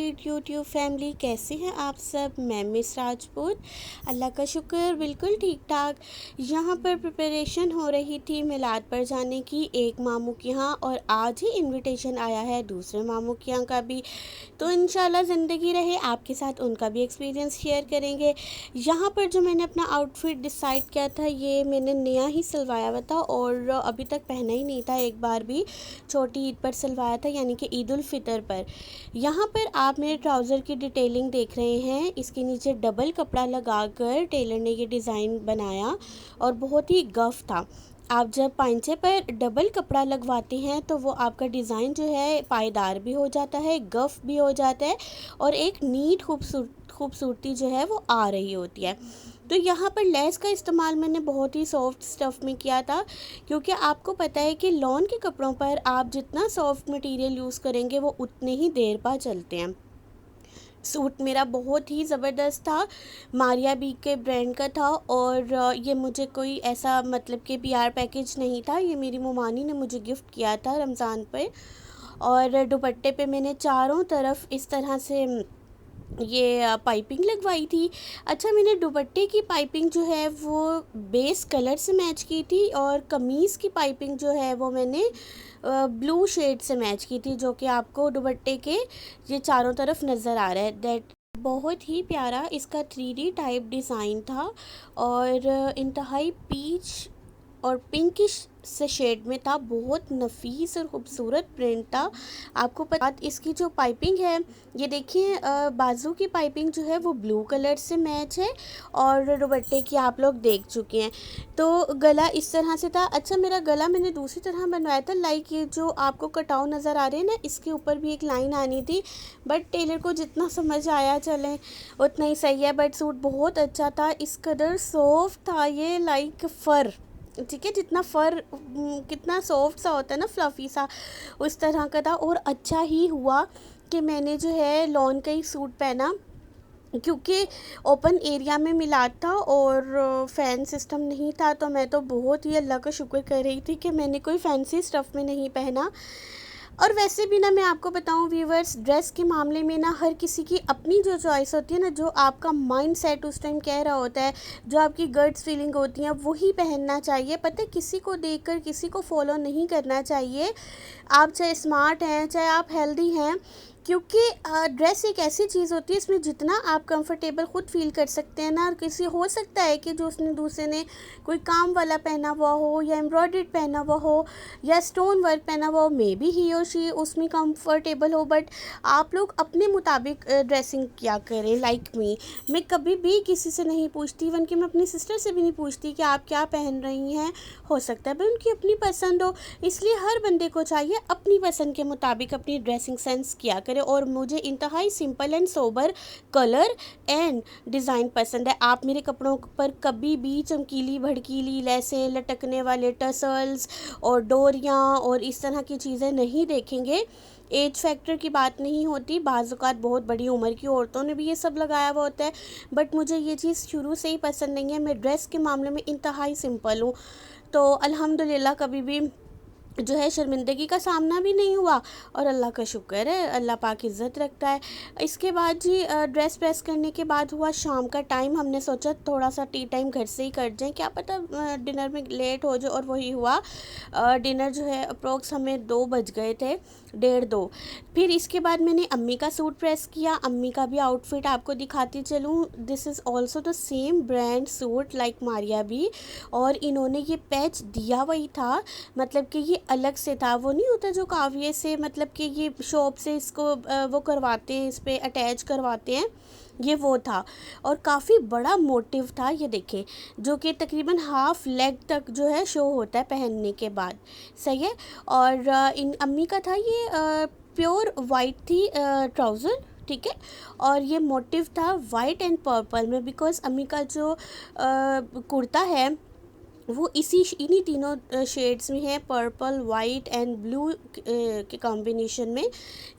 Sweet YouTube family, कैसे हैं आप सब। मैं मिस राजपूत। अल्लाह का शुक्र बिल्कुल ठीक ठाक। यहाँ पर प्रिपरेशन हो रही थी मिलाद पर जाने की, एक मामू के यहाँ, और आज ही इनविटेशन आया है दूसरे मामू के यहाँ का भी। तो इंशाल्लाह ज़िंदगी रहे आपके साथ उनका भी एक्सपीरियंस शेयर करेंगे। यहाँ पर जो मैंने अपना आउटफिट डिसाइड किया था, ये मैंने नया ही सिलवाया हुआ था और अभी तक पहना ही नहीं था एक बार भी। छोटी ईद पर सिलवाया था, यानी कि ईद उल फितर पर। यहाँ पर आप मेरे ट्राउज़र की डिटेलिंग देख रहे हैं। इसके नीचे डबल कपड़ा लगाकर टेलर ने ये डिज़ाइन बनाया और बहुत ही गफ था। आप जब पांचे पर डबल कपड़ा लगवाते हैं तो वो आपका डिज़ाइन जो है पायदार भी हो जाता है, गफ भी हो जाता है, और एक नीट खूबसूरती जो है वो आ रही होती है। तो यहाँ पर लेस का इस्तेमाल मैंने बहुत ही सॉफ्ट स्टफ़ में किया था, क्योंकि आपको पता है कि लॉन के कपड़ों पर आप जितना सॉफ्ट मटेरियल यूज़ करेंगे वो उतने ही देर पा चलते हैं। सूट मेरा बहुत ही ज़बरदस्त था, मारिया बी के ब्रांड का था, और ये मुझे कोई ऐसा मतलब कि पीआर पैकेज नहीं था। ये मेरी मुमानी ने मुझे गिफ्ट किया था रमज़ान पे। और दुपट्टे पे मैंने चारों तरफ इस तरह से ये पाइपिंग लगवाई थी। अच्छा, मैंने दुपट्टे की पाइपिंग जो है वो बेस कलर से मैच की थी, और कमीज़ की पाइपिंग जो है वो मैंने ब्लू शेड से मैच की थी, जो कि आपको दुपट्टे के ये चारों तरफ नज़र आ रहा है। दैट बहुत ही प्यारा इसका 3D टाइप डिज़ाइन था, और इंतहाई पीच और पिंकिश से शेड में था। बहुत नफीस और ख़ूबसूरत प्रिंट था। आपको पता, इसकी जो पाइपिंग है ये देखिए, बाजू की पाइपिंग जो है वो ब्लू कलर से मैच है, और दुपट्टे की आप लोग देख चुके हैं। तो गला इस तरह से था। अच्छा, मेरा गला मैंने दूसरी तरह बनवाया था, लाइक ये जो आपको कटाव नज़र आ रहे हैं ना, इसके ऊपर भी एक लाइन आनी थी, बट टेलर को जितना समझ आया चलें उतना ही सही है। बट सूट बहुत अच्छा था, इस कदर सॉफ्ट था ये, लाइक फ़र, ठीक है, जितना फ़र कितना सॉफ्ट सा होता है ना, फ्लफ़ी सा, उस तरह का था। और अच्छा ही हुआ कि मैंने जो है लॉन का ही सूट पहना, क्योंकि ओपन एरिया में मिलाद था और फ़ैन सिस्टम नहीं था। तो मैं तो बहुत ही अल्लाह का शुक्र कर रही थी कि मैंने कोई फैंसी स्टफ़ में नहीं पहना। और वैसे भी ना, मैं आपको बताऊं व्यूवर्स, ड्रेस के मामले में ना हर किसी की अपनी जो चॉइस होती है ना, जो आपका माइंड सेट उस टाइम कह रहा होता है, जो आपकी गट्स फीलिंग होती हैं, वही पहनना चाहिए। पता है, किसी को देखकर किसी को फॉलो नहीं करना चाहिए। आप चाहे स्मार्ट हैं, चाहे आप हेल्दी हैं, क्योंकि ड्रेस एक ऐसी चीज़ होती है, इसमें जितना आप कंफर्टेबल ख़ुद फील कर सकते हैं ना, और किसी हो सकता है कि जो उसने दूसरे ने कोई काम वाला पहना हुआ हो, या एम्ब्रॉयडर्ड पहना हुआ हो, या स्टोन वर्क पहना हुआ हो, मे बी ही और शी उसमें कंफर्टेबल हो। बट आप लोग अपने मुताबिक ड्रेसिंग किया करें। लाइक मी, मैं कभी भी किसी से नहीं पूछती, इवन कि मैं अपनी सिस्टर से भी नहीं पूछती कि आप क्या पहन रही हैं। हो सकता है भाई उनकी अपनी पसंद हो, इसलिए हर बंदे को चाहिए अपनी पसंद के मुताबिक अपनी ड्रेसिंग सेंस किया करें। और मुझे इंतहाई simple and sober colour and design पसंद है। आप मेरे कपड़ों पर कभी भी चमकीली भड़कीली लेसें, लटकने वाले टसल्स और डोरियाँ और इस तरह की चीज़ें नहीं देखेंगे। एज फैक्टर की बात नहीं होती, बाज़-औक़ात बहुत बड़ी उम्र की औरतों ने भी ये सब लगाया हुआ होता है, बट मुझे ये चीज़ शुरू से ही पसंद नहीं है। मैं ड्रेस के मामले में इंतहाई सिंपल हूँ, तो अल्हम्दुलिल्लाह कभी भी जो है शर्मिंदगी का सामना भी नहीं हुआ, और अल्लाह का शुक्र है, अल्लाह पाक इज़्ज़त रखता है। इसके बाद जी ड्रेस प्रेस करने के बाद हुआ शाम का टाइम। हमने सोचा थोड़ा सा टी टाइम घर से ही कर जाएं, क्या पता डिनर में लेट हो जाए, और वही हुआ। डिनर जो है अप्रोक्स हमें 2 बज गए थे, 1:30-2। फिर इसके बाद मैंने अम्मी का सूट प्रेस किया। अम्मी का भी आउटफिट आपको दिखाती चलूँ। This is also the same brand suit like Maria भी, और इन्होंने ये पैच दिया वही था, मतलब कि ये अलग से था। वो नहीं होता जो काविये से, मतलब कि ये शॉप से इसको वो करवाते हैं, इस पे अटैच करवाते हैं, ये वो था। और काफ़ी बड़ा मोटिव था, ये देखें, जो कि तकरीबन हाफ लेग तक जो है शो होता है पहनने के बाद, सही है। और इन अम्मी का था ये प्योर वाइट थी ट्राउज़र, ठीक है, और ये मोटिव था वाइट एंड पर्पल में, बिकॉज़ अम्मी का जो कुर्ता है वो इन्हीं तीनों शेड्स में है, पर्पल, वाइट एंड ब्लू के कॉम्बिनेशन में।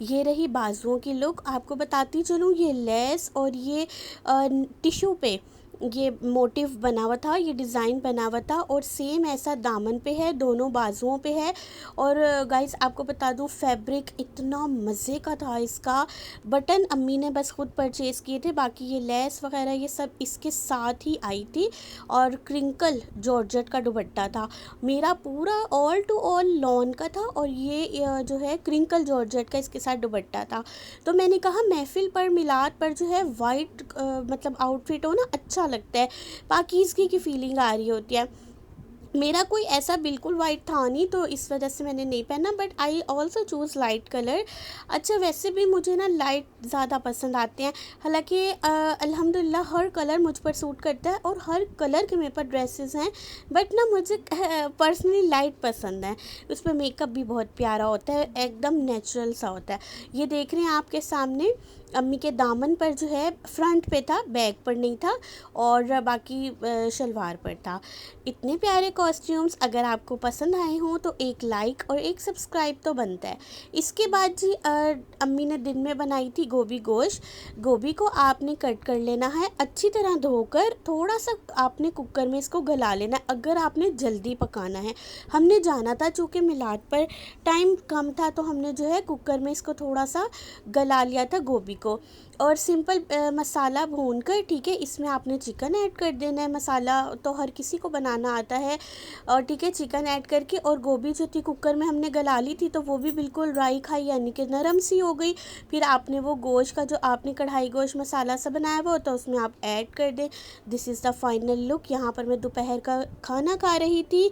ये रही बाजुओं की लुक। आपको बताती चलूँ, ये लेस और ये टिश्यू पे ये मोटिव बना हुआ था, ये डिज़ाइन बना हुआ था और सेम ऐसा दामन पे है, दोनों बाजुओं पे है। और गाइस आपको बता दूँ फैब्रिक इतना मज़े का था इसका। बटन अम्मी ने बस खुद परचेज़ किए थे, बाकी ये लेस वगैरह ये सब इसके साथ ही आई थी। और क्रिंकल जॉर्जेट का दुपट्टा था, मेरा पूरा ऑल टू ऑल लॉन का था और ये जो है क्रिंकल जॉर्जेट का इसके साथ दुपट्टा था। तो मैंने कहा महफिल पर मिलाद पर जो है वाइट मतलब आउटफिट हो ना अच्छा लगता है, पाकीज़गी की फीलिंग आ रही होती है। मेरा कोई ऐसा बिल्कुल वाइट था नहीं तो इस वजह से मैंने नहीं पहना, but I also choose light colour. अच्छा वैसे भी मुझे ना लाइट ज़्यादा पसंद आते हैं, हालांकि अल्हम्दुलिल्लाह हर कलर मुझ पर सूट करता है और हर कलर के मेरे पास ड्रेसेस हैं, बट ना मुझे पर्सनली लाइट पसंद है। उस पर मेकअप भी बहुत प्यारा होता है, एकदम नेचुरल सा होता है। ये देख रहे हैं आपके सामने अम्मी के दामन पर जो है फ्रंट पे था, बैक पर नहीं था, और बाकी शलवार पर था। इतने प्यारे कॉस्ट्यूम्स अगर आपको पसंद आए हों तो एक लाइक और एक सब्सक्राइब तो बनता है। इसके बाद जी अम्मी ने दिन में बनाई थी गोभी गोश्त। गोभी को आपने कट कर लेना है अच्छी तरह धोकर, थोड़ा सा आपने कुकर में इसको गला लेना है अगर आपने जल्दी पकाना है। हमने जाना था चूँकि मिलाद पर टाइम कम था तो हमने जो है कुकर में इसको थोड़ा सा गला लिया था गोभी को। और सिंपल मसाला भूनकर ठीक है इसमें आपने चिकन ऐड कर देना है। मसाला तो हर किसी को बनाना आता है। और ठीक है चिकन ऐड करके, और गोभी जो थी कुकर में हमने गला ली थी तो वो भी बिल्कुल ड्राई खाई यानी कि नरम सी हो गई। फिर आपने वो गोश्त का जो आपने कढ़ाई गोश्त मसाला सा बनाया हुआ होता है उसमें आप ऐड कर दें। This is the final look. यहाँ पर मैं दोपहर का खाना खा रही थी,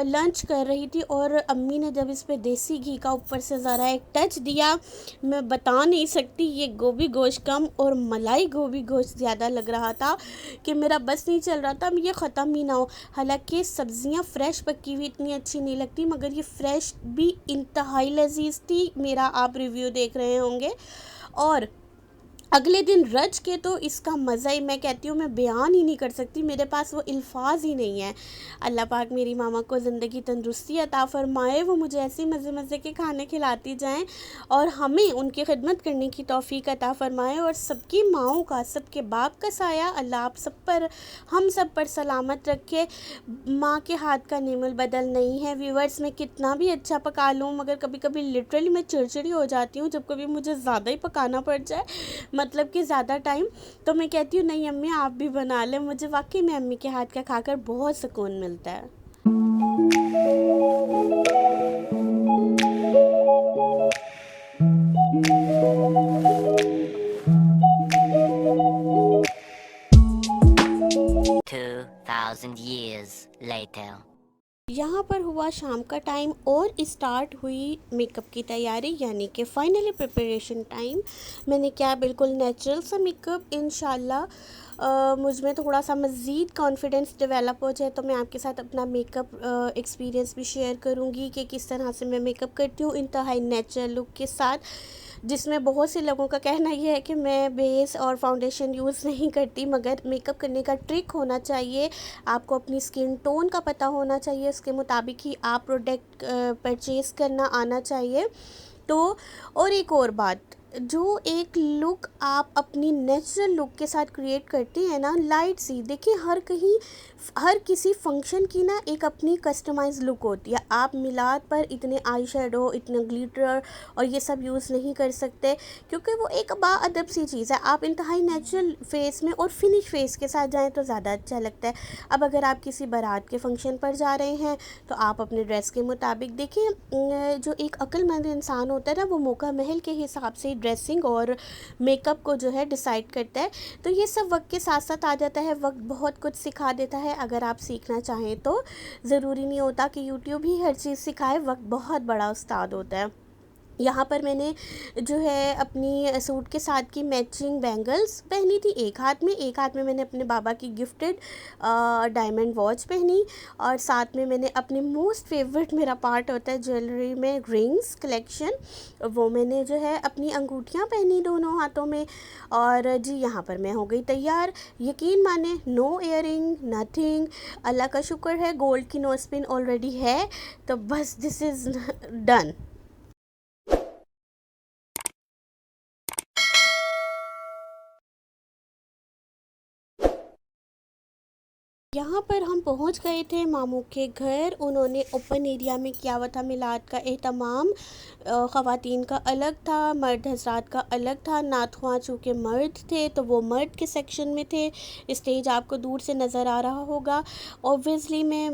लंच कर रही थी, और अम्मी ने जब इस पर देसी घी का ऊपर से ज़रा एक टच दिया, मैं बता नहीं सकती ये गोभी गोश्त कम और मलाई गोभी गोश्त ज़्यादा लग रहा था कि मेरा बस नहीं चल रहा था ये ख़त्म ही ना हो। हालांकि सब्ज़ियां फ़्रेश पकी हुई इतनी अच्छी नहीं लगती, मगर ये फ़्रेश भी इंतहाई लजीज थी। मेरा आप रिव्यू देख रहे होंगे। और अगले दिन रज के तो इसका मज़ा ही मैं कहती हूँ मैं बयान ही नहीं कर सकती, मेरे पास वो अल्फाज ही नहीं है। अल्लाह पाक मेरी मामा को ज़िंदगी तंदुरुस्ती अता फ़रमाए, वो मुझे ऐसे मज़े मज़े के खाने खिलाती जाएं और हमें उनकी खिदमत करने की तौफ़ीक अता फ़रमाए। और सबकी माओं का सबके बाप का साया अल्लाह आप सब पर हम सब पर सलामत रखे। माँ के हाथ का नेमुल बदल नहीं है। व्यूवर्स मैं कितना भी अच्छा पका लूँ मगर कभी कभी लिटरली मैं चिड़चिड़ी हो जाती हूँ जब कभी मुझे ज़्यादा ही पकाना पड़ जाए, मतलब कि ज़्यादा टाइम, तो मैं कहती हूँ नहीं अम्मी आप भी बना लें। मुझे वाकई में अम्मी के हाथ का खाकर बहुत सुकून मिलता है। 2,000 years later. यहाँ पर हुआ शाम का टाइम और स्टार्ट हुई मेकअप की तैयारी, यानी कि फाइनली प्रिपरेशन टाइम। मैंने क्या बिल्कुल नेचुरल सा मेकअप, इंशाल्लाह मुझ में थोड़ा सा मज़ीद कॉन्फिडेंस डेवलप हो जाए तो मैं आपके साथ अपना मेकअप एक्सपीरियंस भी शेयर करूँगी कि किस तरह से मैं मेकअप करती हूँ इंतहाई नेचुरल लुक के साथ। जिसमें बहुत से लोगों का कहना ये है कि मैं बेस और फाउंडेशन यूज़ नहीं करती, मगर मेकअप करने का ट्रिक होना चाहिए। आपको अपनी स्किन टोन का पता होना चाहिए, उसके मुताबिक ही आप प्रोडक्ट परचेज़ करना आना चाहिए। तो और एक और बात, जो एक लुक आप अपनी नेचुरल लुक के साथ क्रिएट करते हैं ना, लाइट सी देखिए, हर कहीं हर किसी फंक्शन की ना एक अपनी कस्टमाइज लुक होती है। आप मिलाद पर इतने आई शेडो, इतने ग्लिटर और ये सब यूज़ नहीं कर सकते क्योंकि वो एक बाअदब सी चीज़ है। आप इंतहाई नेचुरल फेस में और फिनिश फेस के साथ जाएं तो ज़्यादा अच्छा लगता है। अब अगर आप किसी बारात के फंक्शन पर जा रहे हैं तो आप अपने ड्रेस के मुताबिक देखिए, जो एक अक्लमंद इंसान होता है ना वो मौका महल के हिसाब से ड्रेसिंग और मेकअप को जो है डिसाइड करता है। तो ये सब वक्त के साथ साथ आ जाता है, वक्त बहुत कुछ सिखा देता है। अगर आप सीखना चाहें तो ज़रूरी नहीं होता कि यूट्यूब ही हर चीज़ सिखाए, वक्त बहुत बड़ा उस्ताद होता है। यहाँ पर मैंने जो है अपनी सूट के साथ की मैचिंग बैंगल्स पहनी थी, एक हाथ में मैंने अपने बाबा की गिफ्टेड डायमंड वॉच पहनी, और साथ में मैंने अपने मोस्ट फेवरेट मेरा पार्ट होता है ज्वेलरी में रिंग्स कलेक्शन, वो मैंने जो है अपनी अंगूठियाँ पहनी दोनों हाथों में। और जी यहाँ पर मैं हो गई तैयार। यकीन माने नो इयरिंग नथिंग, अल्लाह का शुक्र है गोल्ड की नो स्पिन ऑलरेडी है, तो बस दिस इज़ डन। यहाँ पर हम पहुँच गए थे मामू के घर। उन्होंने ओपन एरिया में किया हुआ था मिलाद का एहतमाम। ख़वातीन का अलग था, मर्द हज़रात का अलग था। नातख़्वां चूँकि मर्द थे तो वो मर्द के सेक्शन में थे। स्टेज आपको दूर से नज़र आ रहा होगा। ऑब्वियसली मैं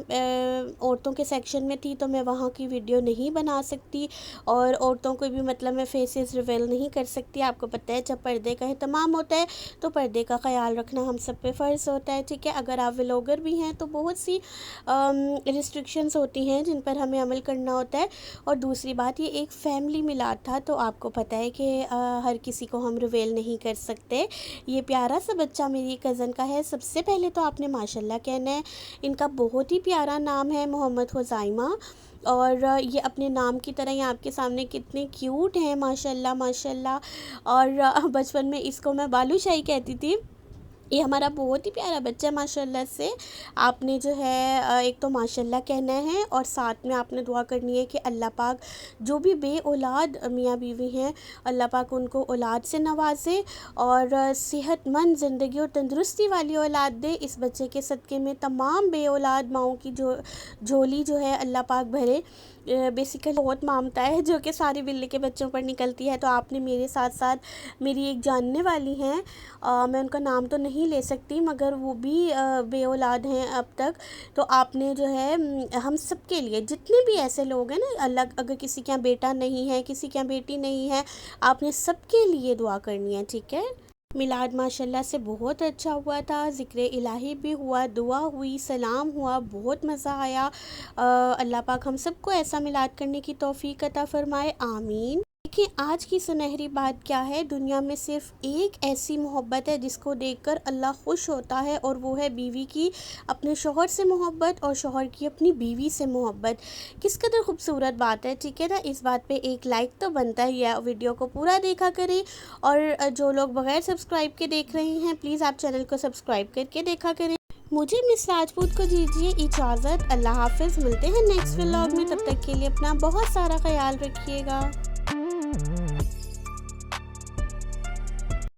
औरतों के सेक्शन में थी तो मैं वहाँ की वीडियो नहीं बना सकती और औरतों को भी मतलब मैं फेसेस रिवील नहीं कर सकती। आपको पता है जब पर्दे का एहतमाम होता है तो पर्दे का ख़याल रखना हम सब पे फ़र्ज़ होता है, ठीक है। अगर आप व्लॉगर भी हैं तो बहुत सी रिस्ट्रिक्शंस होती हैं जिन पर हमें अमल करना होता है। और दूसरी बात, ये एक फैमिली मिलाद था तो आपको पता है कि हर किसी को हम रिवील नहीं कर सकते। ये प्यारा सा बच्चा मेरी कज़न का है। सबसे पहले तो आपने माशाल्लाह कहना है। इनका बहुत ही प्यारा नाम है मोहम्मद हुज़ैमा और ये अपने नाम की तरह ही आपके सामने कितने क्यूट हैं माशाल्लाह माशाल्लाह। और बचपन में इसको मैं बालूशाही कहती थी। ये हमारा बहुत ही प्यारा बच्चा है माशाल्लाह से। आपने जो है एक तो माशाल्लाह कहना है और साथ में आपने दुआ करनी है कि अल्लाह पाक जो भी बे औलाद मियाँ बीवी हैं अल्लाह पाक उनको औलाद से नवाजे और सेहतमंद ज़िंदगी और तंदुरुस्ती वाली औलाद दे। इस बच्चे के सदक़े में तमाम बे औलाद माओं की जो झोली जो है अल्लाह पाक भरे। बेसिकली बहुत ममता है जो कि सारी बिल्ली के बच्चों पर निकलती है। तो आपने मेरे साथ साथ मेरी एक जानने वाली हैं, मैं उनका नाम तो नहीं ले सकती मगर वो भी बे औलाद हैं अब तक। तो आपने जो है हम सब के लिए जितने भी ऐसे लोग हैं ना, अलग अगर किसी के यहाँ बेटा नहीं है, किसी के यहाँ बेटी नहीं है, आपने सब के लिए दुआ करनी है, ठीक है। मिलाद माशाल्लाह से बहुत अच्छा हुआ था। ज़िक्र इलाही भी हुआ, दुआ हुई, सलाम हुआ, बहुत मज़ा आया। अल्लाह पाक हम सबको ऐसा मिलाद करने की तौफ़ीक अता फ़रमाए, आमीन। देखिए आज की सुनहरी बात क्या है, दुनिया में सिर्फ़ एक ऐसी मोहब्बत है जिसको देखकर अल्लाह खुश होता है और वो है बीवी की अपने शौहर से मोहब्बत और शौहर की अपनी बीवी से मोहब्बत। किस कदर खूबसूरत बात है, ठीक है ना। इस बात पे एक लाइक तो बनता ही है। वीडियो को पूरा देखा करें और जो लोग बगैर सब्सक्राइब के देख रहे हैं प्लीज़ आप चैनल को सब्सक्राइब करके देखा करें। मुझे मिस राजपूत को दीजिए इजाज़त। अल्लाह हाफ़िज़। मिलते हैं नेक्स्ट व्लॉग में, तब तक के लिए अपना बहुत सारा ख्याल रखिएगा।